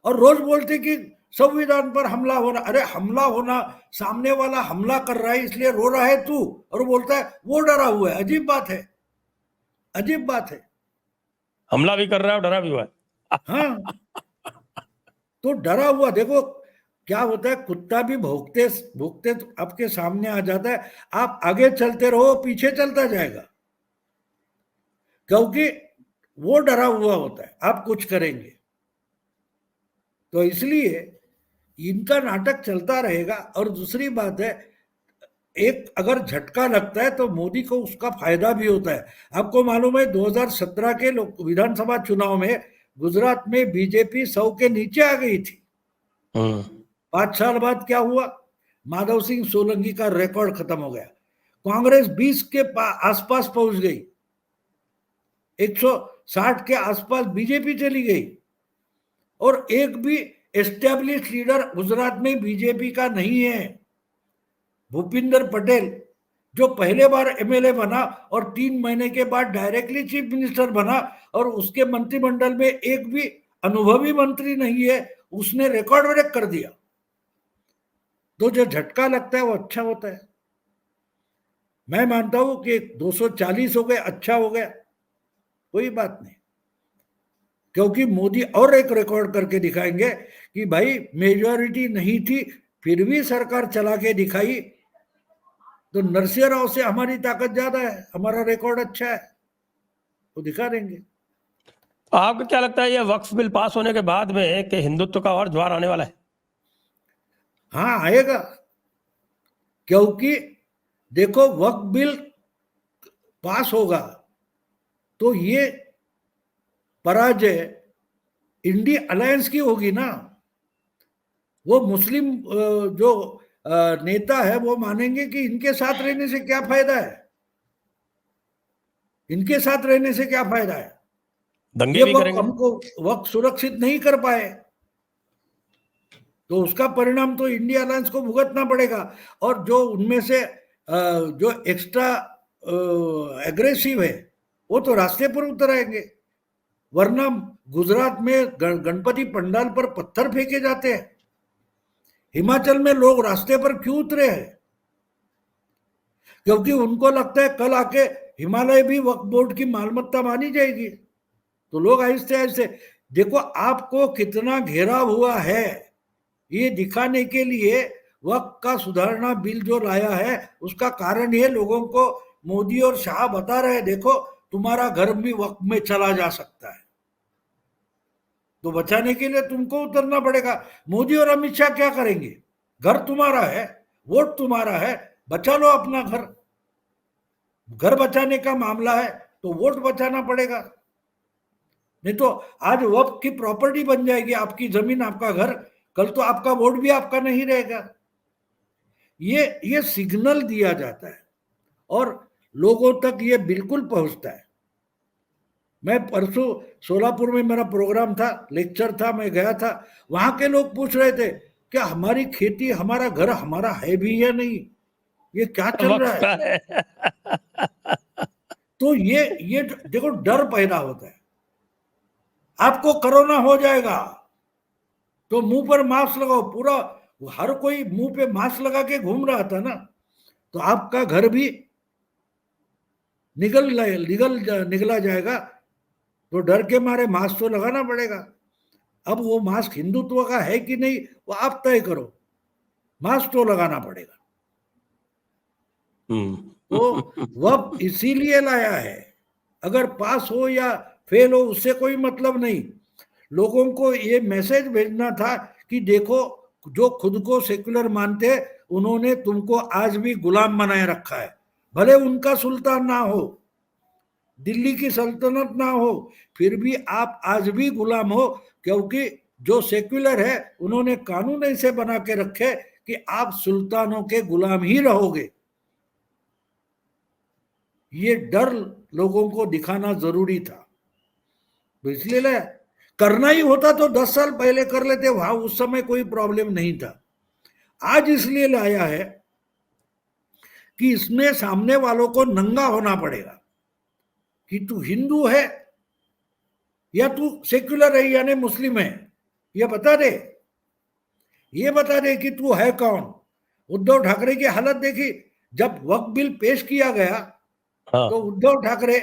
और रोज बोलते कि संविधान पर हमला होना। अरे हमला होना, सामने वाला हमला कर रहा है इसलिए रो रहा है तू, और बोलता है वो डरा हुआ है। अजीब बात है, अजीब बात है। हमला भी कर रहा है और डरा भी हुआ है। हाँ, तो डरा हुआ। देखो क्या होता है, कुत्ता भी भौंकते भौंकते आपके सामने आ जाता है, आप आगे चलते रहो पीछे चलता जाएगा, क्योंकि वो डरा हुआ होता है आप कुछ करेंगे। तो इसलिए इनका नाटक चलता रहेगा। और दूसरी बात है, एक अगर झटका लगता है तो मोदी को उसका फायदा भी होता है। आपको मालूम है 2017 के विधानसभा चुनाव में गुजरात में बीजेपी 100 के नीचे आ गई थी। 5 साल बाद क्या हुआ? माधव सिंह सोलंकी का रिकॉर्ड खत्म हो गया। कांग्रेस 20 के आसपास पहुंच गई, 160 के आसपास बीजेपी चली गई, और एक भी एस्टेब्लिश लीडर गुजरात में बीजेपी का नहीं है। भूपिंदर पटेल जो पहले बार एमएलए बना और 3 महीने के बाद डायरेक्टली चीफ मिनिस्टर बना, और उसके मंत्रिमंडल में एक भी अनुभवी मंत्री नहीं है, उसने रिकॉर्ड ब्रेक कर दिया। तो जो झटका लगता है वो अच्छा होता है। मैं मानता हूं कि 240 हो गए, अच्छा हो गया, कोई बात नहीं, क्योंकि मोदी और एक रिकॉर्ड करके दिखाएंगे कि भाई मेजॉरिटी नहीं थी फिर भी सरकार चला के दिखाई, तो नरसिंह राव से हमारी ताकत ज्यादा है, हमारा रिकॉर्ड अच्छा है, तो दिखा देंगे। आपको क्या लगता है ये वक्फ बिल पास होने के बाद में कि हिंदुत्व का और ज्वार आने वाला है? हाँ, आएगा, क्योंकि देखो वक्फ बिल पास होगा तो ये पराजय इंडिया अलायंस की होगी ना। वो मुस्लिम जो नेता है वो मानेंगे कि इनके साथ रहने से क्या फायदा है, इनके साथ रहने से क्या फायदा है, दंगे ये भी वक्त करेंगे। हमको वक्त सुरक्षित नहीं कर पाए, तो उसका परिणाम तो इंडिया अलायंस को भुगतना पड़ेगा। और जो उनमें से जो एक्स्ट्रा एग्रेसिव है वो तो रास्ते पर उतर आएंगे, वरना गुजरात में गणपति पंडाल पर पत्थर फेंके जाते हैं, हिमाचल में लोग रास्ते पर क्यों उतरे हैं? क्योंकि उनको लगता है कल आके हिमालय भी वक्फ बोर्ड की मालमत्ता मानी जाएगी, तो लोग आहिस्ते आहिस्ते, देखो आपको कितना घेराव हुआ है ये दिखाने के लिए वक्फ का सुधारना बिल जो लाया है, उसका कारण ये लोगों को मोदी और शाह बता रहे हैं, देखो तुम्हारा घर भी वक्फ में चला जा सकता है, तो बचाने के लिए तुमको उतरना पड़ेगा। मोदी और अमित शाह क्या करेंगे? घर तुम्हारा है, वोट तुम्हारा है, बचा लो अपना घर। घर बचाने का मामला है तो वोट बचाना पड़ेगा, नहीं तो आज वक्फ की प्रॉपर्टी बन जाएगी, आपकी जमीन आपका घर, कल तो आपका वोट भी आपका नहीं रहेगा। ये सिग्नल दिया जाता है और लोगों तक ये बिल्कुल पहुंचता है। मैं परसों सोलापुर में मेरा प्रोग्राम था, लेक्चर था, मैं गया था, वहां के लोग पूछ रहे थे क्या हमारी खेती, हमारा घर हमारा है भी या नहीं, ये क्या चल रहा वक्फ का है? है। तो ये देखो डर पैदा होता है। आपको कोरोना हो जाएगा तो मुंह पर मास्क लगाओ, पूरा हर कोई मुंह पे मास्क लगा के घूम रहा था ना, तो आपका घर भी निगला जाएगा, तो डर के मारे मास्क तो लगाना पड़ेगा। अब वो मास्क हिंदुत्व का है कि नहीं वो आप तय करो, मास्क तो लगाना पड़ेगा। तो वह इसीलिए लाया है, अगर पास हो या फेल हो उससे कोई मतलब नहीं, लोगों को ये मैसेज भेजना था कि देखो जो खुद को सेक्युलर मानते उन्होंने तुमको आज भी गुलाम बनाए रखा है, भले उनका सुल्तान ना हो, दिल्ली की सल्तनत ना हो, फिर भी आप आज भी गुलाम हो, क्योंकि जो सेक्युलर है उन्होंने कानून ऐसे बना के रखे कि आप सुल्तानों के गुलाम ही रहोगे। ये डर लोगों को दिखाना जरूरी था, तो इसलिए लाया। करना ही होता तो 10 साल पहले कर लेते, वहां उस समय कोई प्रॉब्लम नहीं था। आज इसलिए लाया है कि इसमें सामने वालों को नंगा होना पड़ेगा कि तू हिंदू है या तू सेक्युलर है यानी मुस्लिम है, ये बता दे, ये बता दे कि तू है कौन। उद्धव ठाकरे की हालत देखी, जब वक्फ बिल पेश किया गया हाँ, तो उद्धव ठाकरे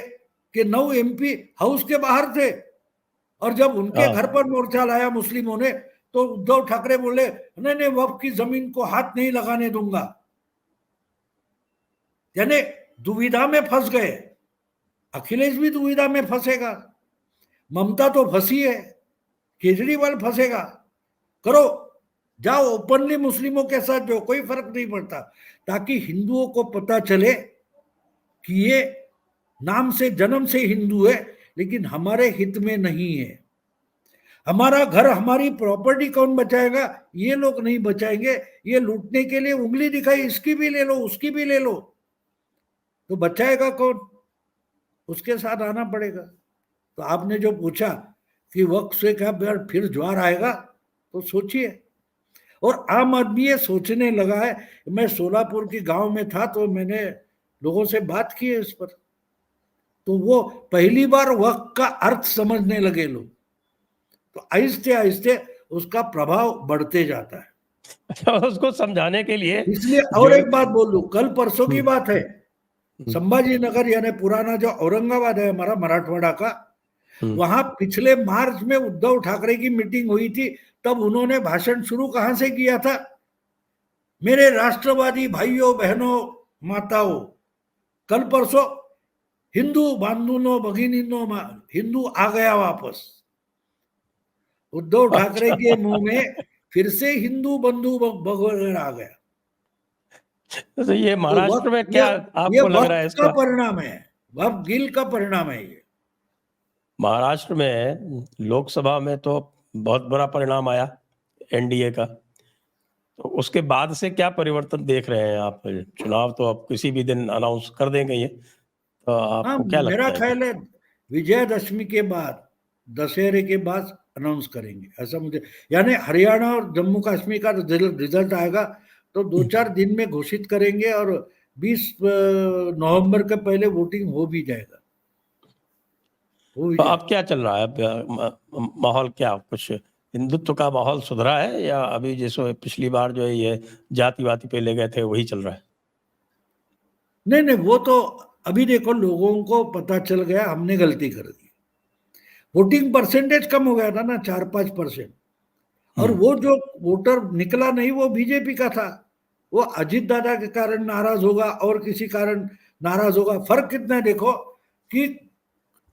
के 9 एमपी हाउस के बाहर थे, और जब उनके घर पर मोर्चा लाया मुस्लिमों ने तो उद्धव ठाकरे बोले नहीं नहीं वक्फ की जमीन को हाथ नहीं लगाने दूंगा, यानी दुविधा में फंस गए। अखिलेश भी दुविधा में फंसेगा, ममता तो फंसी है, केजरीवाल फंसेगा, करो जाओ ओपनली मुस्लिमों के साथ जो, कोई फर्क नहीं पड़ता, ताकि हिंदुओं को पता चले कि ये नाम से जन्म से हिंदू है लेकिन हमारे हित में नहीं है। हमारा घर हमारी प्रॉपर्टी कौन बचाएगा? ये लोग नहीं बचाएंगे। ये लूटने के लिए उंगली दिखाई, इसकी भी ले लो उसकी भी ले लो, तो बचाएगा कौन? उसके साथ आना पड़ेगा। तो आपने जो पूछा कि वक्त से क्या फिर ज्वार आएगा, तो सोचिए। और आम आदमी ये सोचने लगा है। मैं सोलापुर के गांव में था तो मैंने लोगों से बात की है इस पर, तो वो पहली बार वक्त का अर्थ समझने लगे लोग। तो आहिस्ते आहिस्ते उसका प्रभाव बढ़ते जाता है। उसको समझाने के लिए इसलिए और एक बात बोल लूं, कल परसों की बात है, हम्म, संभाजी नगर यानी पुराना जो औरंगाबाद है हमारा मराठवाड़ा का, वहां पिछले मार्च में उद्धव ठाकरे की मीटिंग हुई थी। तब उन्होंने भाषण शुरू कहां से किया था? मेरे राष्ट्रवादी भाइयों बहनों माताओं, कल परसों हिंदू बांधुनो भगिनीनो, हिंदू आ गया वापस। उद्धव ठाकरे अच्छा, के मुंह में फिर से हिंदू बंधु वगैरह आ गया। तो ये तो महाराष्ट्र में वक्त क्या ये आपको लग रहा है वक्त का इसका? परिणाम है, वक्त गिल का परिणाम है ये। महाराष्ट्र में लोकसभा में तो बहुत बुरा परिणाम आया एनडीए का, तो उसके बाद से क्या परिवर्तन देख रहे हैं आप? चुनाव तो अब किसी भी दिन अनाउंस कर देंगे ये, तो हाँ, आपको क्या मेरा लगता है? ख्याल है विजयादशमी के बाद, दशहरे के बाद अनाउंस करेंगे, ऐसा मुझे, यानी हरियाणा और जम्मू कश्मीर का रिजल्ट आएगा तो 2-4 दिन में घोषित करेंगे और 20 नवंबर के पहले वोटिंग हो भी जाएगा, हो भी तो जाएगा। अब क्या चल रहा है? माहौल क्या, कुछ हिंदुत्व का माहौल सुधरा है या अभी जैसे पिछली बार जो है ये जाति वाति पे ले गए थे वही चल रहा है? नहीं नहीं, वो तो अभी देखो लोगों को पता चल गया हमने गलती कर दी। वोटिंग परसेंटेज कम हो गया था ना, 4-5%। और वो जो वोटर निकला नहीं वो बीजेपी का था, वो अजीत दादा के कारण नाराज होगा और किसी कारण नाराज होगा। फर्क कितना है देखो कि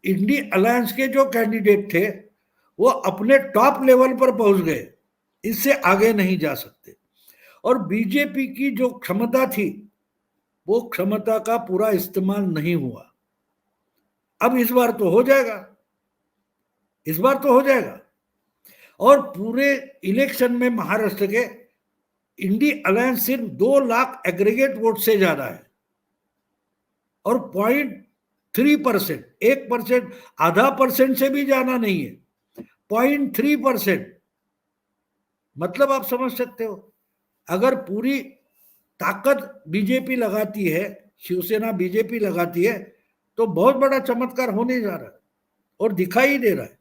इंडी अलायंस के जो कैंडिडेट थे वो अपने टॉप लेवल पर पहुंच गए, इससे आगे नहीं जा सकते। और बीजेपी की जो क्षमता थी वो क्षमता का पूरा इस्तेमाल नहीं हुआ। अब इस बार तो हो जाएगा, इस बार तो हो जाएगा। और पूरे इलेक्शन में महाराष्ट्र के इंडी अलायंस सिर्फ 2 लाख एग्रीगेट वोट से ज्यादा है और 0.3%, 1%, आधा परसेंट से भी ज्यादा नहीं है, 0.3%। मतलब आप समझ सकते हो, अगर पूरी ताकत बीजेपी लगाती है, शिवसेना बीजेपी लगाती है, तो बहुत बड़ा चमत्कार होने जा रहा है और दिखाई दे रहा है।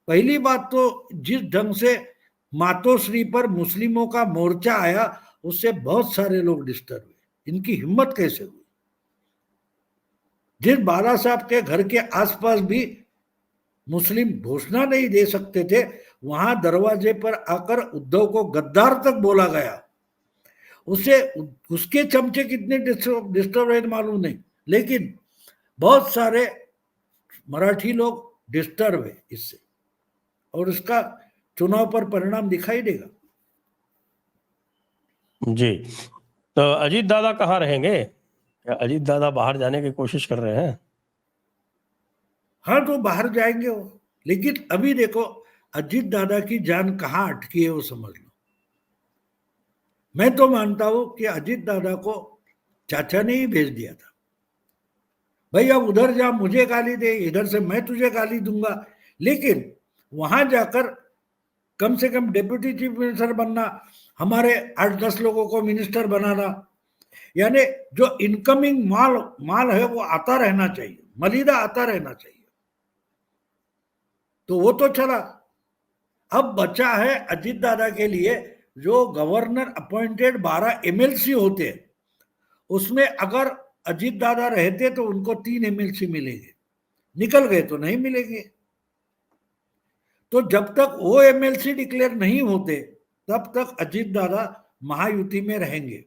पहली बात तो जिस ढंग से मातोश्री पर मुस्लिमों का मोर्चा आया उससे बहुत सारे लोग डिस्टर्ब हुए, इनकी हिम्मत कैसे हुई? जिस बाला साहब के घर के आसपास भी मुस्लिम घोषणा नहीं दे सकते थे, वहां दरवाजे पर आकर उद्धव को गद्दार तक बोला गया। उसे उसके चमचे कितने डिस्टर्ब रहे मालूम नहीं, लेकिन बहुत सारे मराठी लोग डिस्टर्ब है इससे, और इसका चुनाव पर परिणाम दिखाई देगा। जी, तो अजीत दादा कहाँ रहेंगे? क्या अजीत दादा बाहर जाने की कोशिश कर रहे हैं? हाँ, तो बाहर जाएंगे वो, लेकिन अभी देखो अजीत दादा की जान कहाँ अटकी है वो समझ लो। मैं तो मानता हूं कि अजीत दादा को चाचा ने ही भेज दिया था, भाई अब उधर जा मुझे गाली दे, इधर से मैं तुझे गाली दूंगा, लेकिन वहां जाकर कम से कम डेप्यूटी चीफ मिनिस्टर बनना, हमारे 8-10 लोगों को मिनिस्टर बनाना, यानी जो इनकमिंग माल माल है वो आता रहना चाहिए, मलिदा आता रहना चाहिए। तो वो तो चला। अब बचा है अजीत दादा के लिए जो गवर्नर अपॉइंटेड 12 एमएलसी होते हैं, उसमें अगर अजीत दादा रहते तो उनको 3 एमएलसी मिलेंगे, निकल गए तो नहीं मिलेंगे। तो जब तक वो एमएलसी डिक्लेयर नहीं होते तब तक अजीत दादा महायुति में रहेंगे,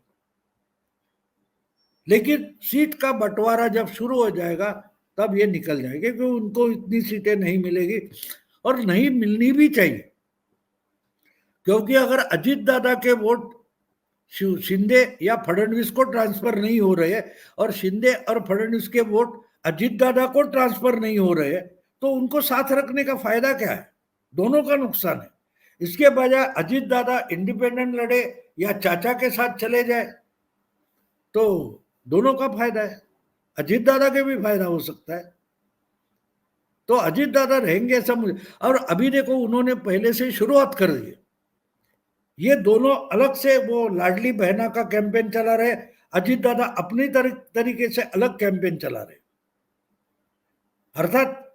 लेकिन सीट का बंटवारा जब शुरू हो जाएगा तब ये निकल जाएंगे, क्योंकि उनको इतनी सीटें नहीं मिलेगी और नहीं मिलनी भी चाहिए। क्योंकि अगर अजित दादा के वोट शिंदे या फडणवीस को ट्रांसफर नहीं हो रहे और शिंदे और फडणवीस के वोट अजित दादा को ट्रांसफर नहीं हो रहे, तो उनको साथ रखने का फायदा क्या है? दोनों का नुकसान है। इसके बजाय अजित दादा इंडिपेंडेंट लड़े या चाचा के साथ चले जाए तो दोनों का फायदा है, अजित दादा के भी फायदा हो सकता है। तो अजित दादा रहेंगे ऐसा मुझे, और अभी देखो उन्होंने पहले से शुरुआत कर दी। ये दोनों अलग से वो लाडली बहना का कैंपेन चला रहे, अजित दादा अपनी तरीके से अलग कैंपेन चला रहे। अर्थात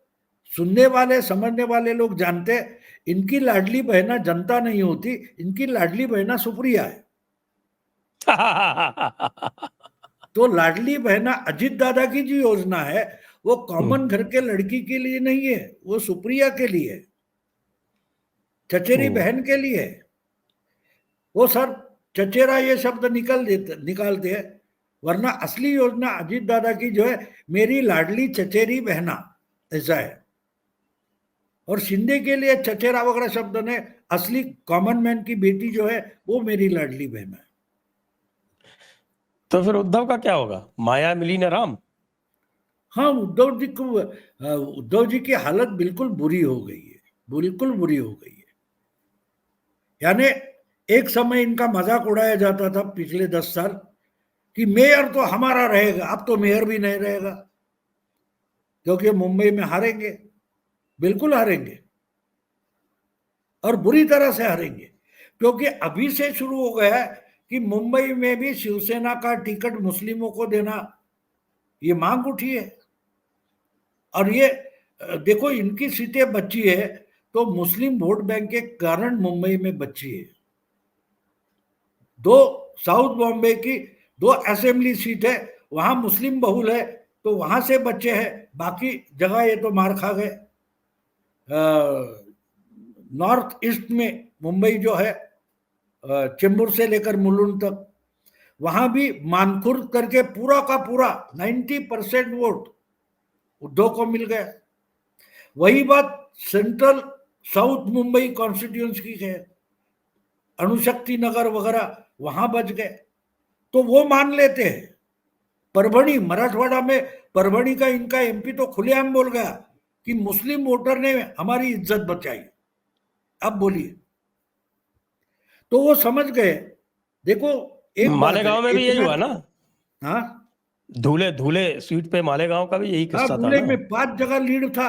सुनने वाले समझने वाले लोग जानते इनकी लाडली बहना जनता नहीं होती, इनकी लाडली बहना सुप्रिया है। तो लाडली बहना अजित दादा की जो योजना है वो कॉमन घर के लड़की के लिए नहीं है, वो सुप्रिया के लिए है, चचेरी बहन के लिए है। वो सर चचेरा ये शब्द निकालते हैं, वरना असली योजना अजित दादा की जो है मेरी लाडली चचेरी बहना, ऐसा है। और शिंदे के लिए चचेरा वगैरह शब्द ने, असली कॉमन मैन की बेटी जो है वो मेरी लाडली बहना है। तो फिर उद्धव का क्या होगा? माया मिली न राम। हाँ, उद्धव जी की हालत बिल्कुल बुरी हो गई है, बिल्कुल बुरी हो गई है। यानी एक समय इनका मजाक उड़ाया जाता था पिछले 10 साल कि मेयर तो हमारा रहेगा, अब तो मेयर भी नहीं रहेगा क्योंकि मुंबई में हारेंगे, बिल्कुल हारेंगे और बुरी तरह से हारेंगे। क्योंकि अभी से शुरू हो गया है कि मुंबई में भी शिवसेना का टिकट मुस्लिमों को देना, ये मांग उठी है। और ये देखो इनकी सीटें बची है तो मुस्लिम वोट बैंक के कारण मुंबई में बची है। 2 साउथ बॉम्बे की 2 असेंबली सीट है, वहां मुस्लिम बहुल है तो वहां से बचे हैं, बाकी जगह ये तो मार खा गए। नॉर्थ ईस्ट में मुंबई जो है चेंबूर से लेकर मुलुंड तक, वहां भी मानखुर्द करके पूरा का पूरा 90% वोट उद्धव को मिल गया। वही बात सेंट्रल साउथ मुंबई कॉन्स्टिट्यूंसी की है, अणुशक्ति नगर वगैरह वहां बच गए तो वो मान लेते हैं। परभणी, मराठवाड़ा में परभणी का इनका एमपी तो खुलेआम बोल गया कि मुस्लिम वोटर ने हमारी इज्जत बचाई। अब बोलिए, तो वो समझ गए। देखो एक मालेगांव में भी यही हुआ ना? हाँ, धूले धूले सीट पे मालेगांव का भी यही किस्सा था धूले ना? में 5 जगह लीड था।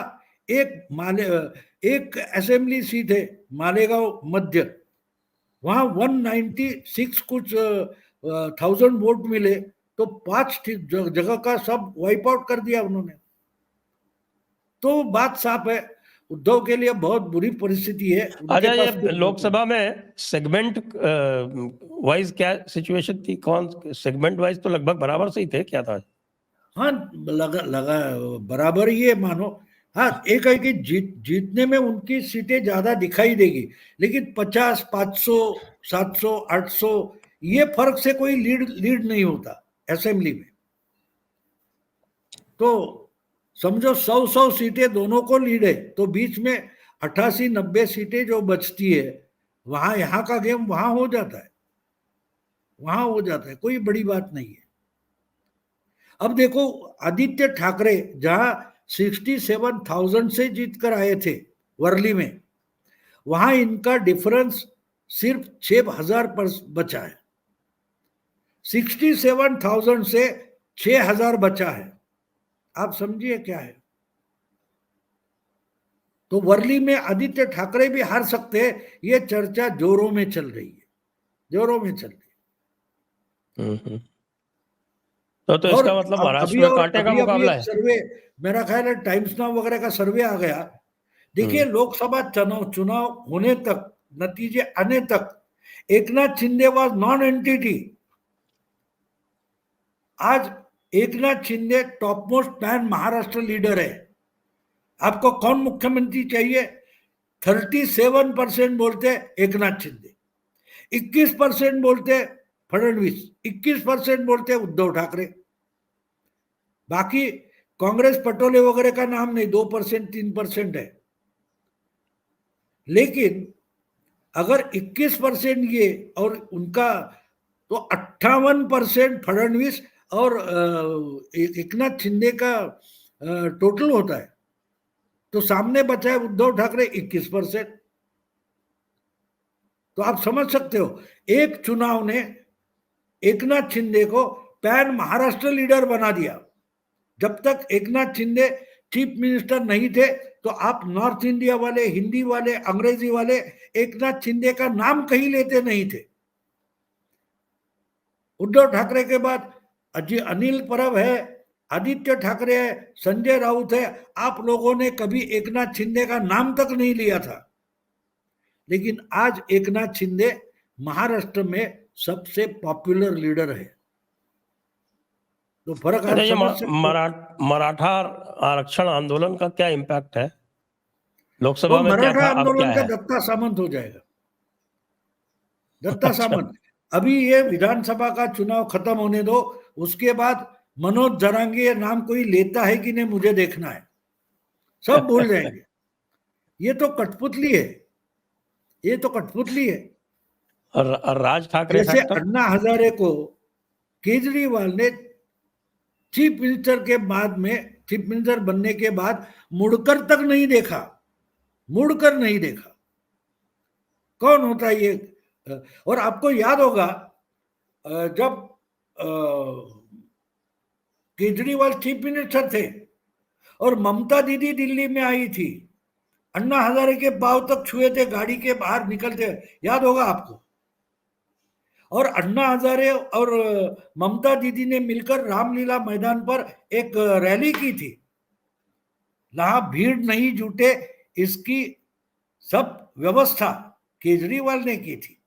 एक असेंबली सीट है मालेगांव मध्य, वहां 196 कुछ 1000 वोट मिले तो 5 जगह का सब वाइप आउट कर दिया उन्होंने। तो बात साफ है, उद्धव के लिए बहुत बुरी परिस्थिति है। अच्छा, ये लोकसभा में सेगमेंट वाइज क्या सिचुएशन थी? कौन सेगमेंट वाइज तो लगभग बराबर से ही थे, क्या था? हाँ, लगा बराबर ही है मानो। हाँ, एक है कि जीतने में उनकी सीटें ज्यादा दिखाई देगी, लेकिन 50, 500, 700, 800 ये फर्क से कोई लीड नहीं होता असेंबली में। तो समझो 100 सीटें दोनों को लीड है, तो बीच में 88-90 सीटें जो बचती है, वहां यहाँ का गेम वहां हो जाता है, वहां हो जाता है, कोई बड़ी बात नहीं है। अब देखो आदित्य ठाकरे जहां 67,000 से जीत कर आए थे वर्ली में, वहां इनका डिफरेंस सिर्फ 6,000 पर बचा है। 67,000 से 6,000 बचा है, आप समझिए क्या है। तो वर्ली में आदित्य ठाकरे भी हार सकते हैं, ये चर्चा जोरों में चल रही है, जोरों में चल रही है। तो इसका मतलब महाराष्ट्र में कांटे का मुकाबला है। सर्वे मेरा ख्याल है टाइम्स नाउ वगैरह का सर्वे आ गया। देखिए लोकसभा चुनाव होने तक, नतीजे आने तक Eknath Shinde was non entity. आज Eknath Shinde top most man Maharashtra leader है। आपको कौन मुख्यमंत्री चाहिए? 37% बोलते एकनाथ शिंदे, 21% बोलते फडणवीस, 21% बोलते उद्धव ठाकरे। बाकी कांग्रेस पटोले वगैरह का नाम नहीं, 2%, 3% है। लेकिन अगर 21% ये और उनका, तो 58% फडणवीस और एकनाथ शिंदे का टोटल होता है, तो सामने बचा है उद्धव ठाकरे 21%। तो आप समझ सकते हो, एक चुनाव ने एकनाथ शिंदे को पैन महाराष्ट्र लीडर बना दिया। जब तक एकनाथ शिंदे चीफ मिनिस्टर नहीं थे तो आप नॉर्थ इंडिया वाले, हिंदी वाले, अंग्रेजी वाले एकनाथ शिंदे का नाम कहीं लेते नहीं थे। उद्धव ठाकरे के बाद अनिल परब है, आदित्य ठाकरे है, संजय राउत है, आप लोगों ने कभी एकनाथ शिंदे का नाम तक नहीं लिया था। लेकिन आज एकनाथ शिंदे महाराष्ट्र में सबसे पॉपुलर लीडर है। तो फर्क आप ये समझ सकते हो। मराठा आरक्षण आंदोलन का क्या इम्पैक्ट है लोकसभा वो में, क्या मराठा था, अब क्या आंदोलन का है? दत्ता सामंत हो जाएगा, दत्ता अच्छा, सामंत। अभी ये विधानसभा का चुनाव खत्म होने दो, उसके बाद मनोज जरांगे नाम कोई लेता है कि नहीं मुझे देखना है, सब भूल जाएंगे। ये तो कठपुतली है, ये तो कठपुतली है। और राज ठाकरे जैसे फैक्टर? अन्ना हजारे को केजरीवाल ने चीफ मिनिस्टर के बाद में, चीफ मिनिस्टर बनने के बाद मुड़कर तक नहीं देखा, मुड़कर नहीं देखा। कौन होता है ये? और आपको याद होगा जब केजरीवाल चीफ मिनिस्टर थे और ममता दीदी दिल्ली में आई थी, अन्ना हजारे के पांव तक छुए थे गाड़ी के बाहर निकलते, याद होगा आपको। और अन्ना हजारे और ममता दीदी ने मिलकर रामलीला मैदान पर एक रैली की थी, जहां भीड़ नहीं जुटे इसकी सब व्यवस्था केजरीवाल ने की थी।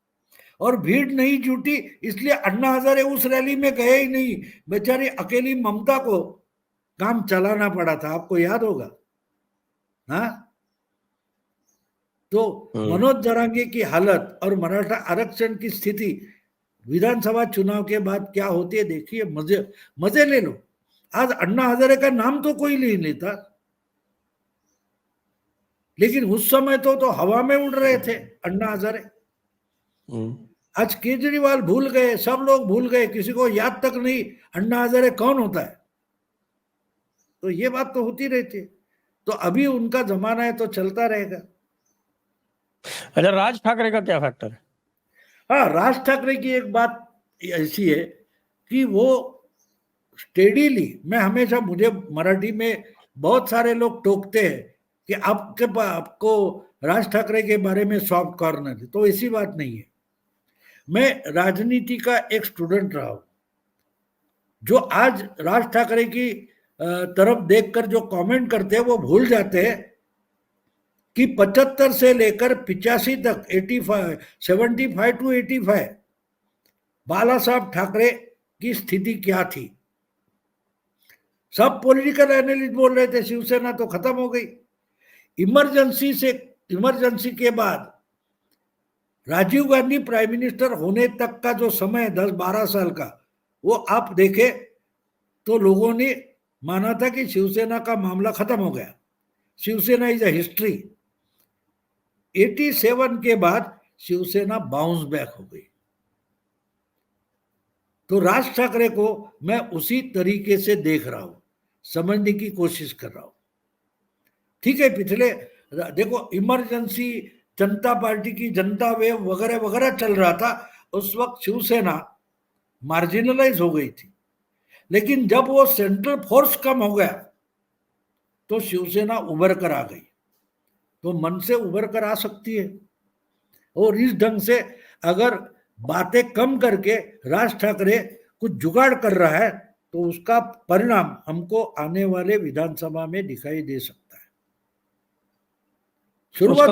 और भीड़ नहीं जुटी इसलिए अन्ना हजारे उस रैली में गए ही नहीं, बेचारी अकेली ममता को काम चलाना पड़ा था, आपको याद होगा। हाँ, तो मनोज जरांगे की हालत और मराठा आरक्षण की स्थिति विधानसभा चुनाव के बाद क्या होती है देखिए, मजे मजे ले लो। आज अन्ना हजारे का नाम तो कोई नहीं लेता, लेकिन उस समय तो हवा में उड़ रहे थे अन्ना हजारे। आज केजरीवाल भूल गए, सब लोग भूल गए, किसी को याद तक नहीं अन्ना हजारे कौन होता है। तो ये बात तो होती रहती है। तो अभी उनका जमाना है तो चलता रहेगा। अच्छा, राज ठाकरे का क्या फैक्टर है? हाँ, राज ठाकरे की एक बात ऐसी है कि वो स्टेडीली, मैं हमेशा, मुझे मराठी में बहुत सारे लोग टोकते हैं कि आपको राज ठाकरे के बारे में सॉफ्ट कॉर्नर है, तो ऐसी बात नहीं है। मैं राजनीति का एक स्टूडेंट रहा हूं। जो आज राज ठाकरे की तरफ देखकर जो कमेंट करते हैं वो भूल जाते हैं कि 75 से लेकर 85 तक, 75 टू 85 बाला साहब ठाकरे की स्थिति क्या थी। सब पॉलिटिकल एनालिस्ट बोल रहे थे शिवसेना तो खत्म हो गई। इमरजेंसी के बाद राजीव गांधी प्राइम मिनिस्टर होने तक का जो समय 10-12 साल का, वो आप देखे तो लोगों ने माना था कि शिवसेना का मामला खत्म हो गया, शिवसेना इज अ हिस्ट्री। 87 के बाद शिवसेना बाउंस बैक हो गई। तो राज ठाकरे को मैं उसी तरीके से देख रहा हूं, समझने की कोशिश कर रहा हूं। ठीक है, पिछले देखो इमरजेंसी, जनता पार्टी की जनता वेव वगैरह वगैरह चल रहा था, उस वक्त शिवसेना मार्जिनलाइज हो गई थी। लेकिन जब वो सेंट्रल फोर्स कम हो गया तो शिवसेना उभर कर आ गई। तो मन से उभर कर आ सकती है, और इस ढंग से अगर बातें कम करके राज ठाकरे कुछ जुगाड़ कर रहा है तो उसका परिणाम हमको आने वाले विधानसभा में दिखाई दे सकता है। शुरुआत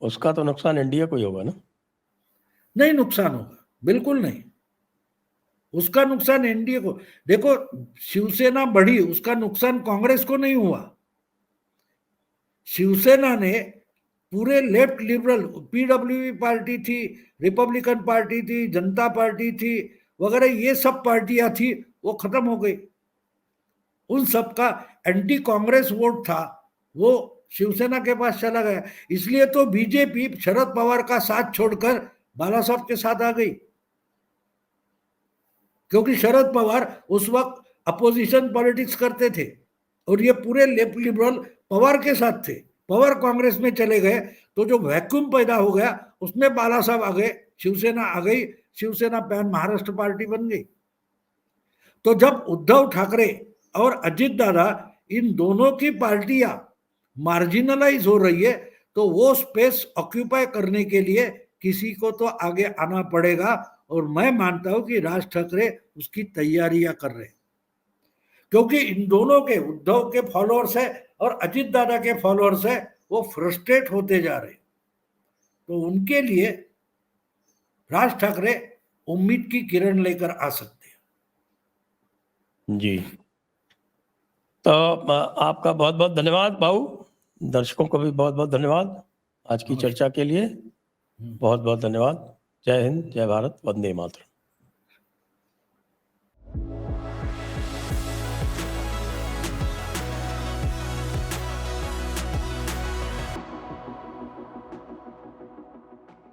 उसका तो नुकसान एनडीए को ही होगा ना? नहीं नुकसान होगा, बिल्कुल नहीं। उसका नुकसान एनडीए को, देखो शिवसेना बढ़ी, उसका नुकसान कांग्रेस को नहीं हुआ। शिवसेना ने पूरे लेफ्ट लिबरल, पीडब्ल्यूवी पार्टी थी, रिपब्लिकन पार्टी थी, जनता पार्टी थी वगैरह, ये सब पार्टियां थी, वो खत्म हो गई। उन सब का एंटी कांग्रेस वोट था, वो शिवसेना के पास चला गया। इसलिए तो बीजेपी शरद पवार का साथ छोड़कर बाला साहब के साथ आ गई, क्योंकि शरद पवार उस वक्त अपोजिशन पॉलिटिक्स करते थे और ये पूरे लिबरल पवार के साथ थे। पवार कांग्रेस में चले गए तो जो वैक्यूम पैदा हो गया उसमें बाला साहब आ गए, शिवसेना आ गई, शिवसेना पैन महाराष्ट्र पार्टी बन गई। तो जब उद्धव ठाकरे और अजित दादा इन दोनों की पार्टियां मार्जिनलाइज हो रही है तो वो स्पेस ऑक्यूपाई करने के लिए किसी को तो आगे आना पड़ेगा, और मैं मानता हूं कि राज ठाकरे उसकी तैयारियां कर रहे हैं, क्योंकि इन दोनों के, उद्धव के फॉलोअर्स है और अजित दादा के फॉलोअर्स है, वो फ्रस्ट्रेट होते जा रहे हैं। तो उनके लिए राज ठाकरे उम्मीद की किरण लेकर आ सकते हैं। जी, तो आपका बहुत बहुत धन्यवाद भाऊ। दर्शकों को भी बहुत बहुत धन्यवाद आज की चर्चा के लिए। बहुत बहुत धन्यवाद। जय हिंद, जय भारत, वंदे मातरम।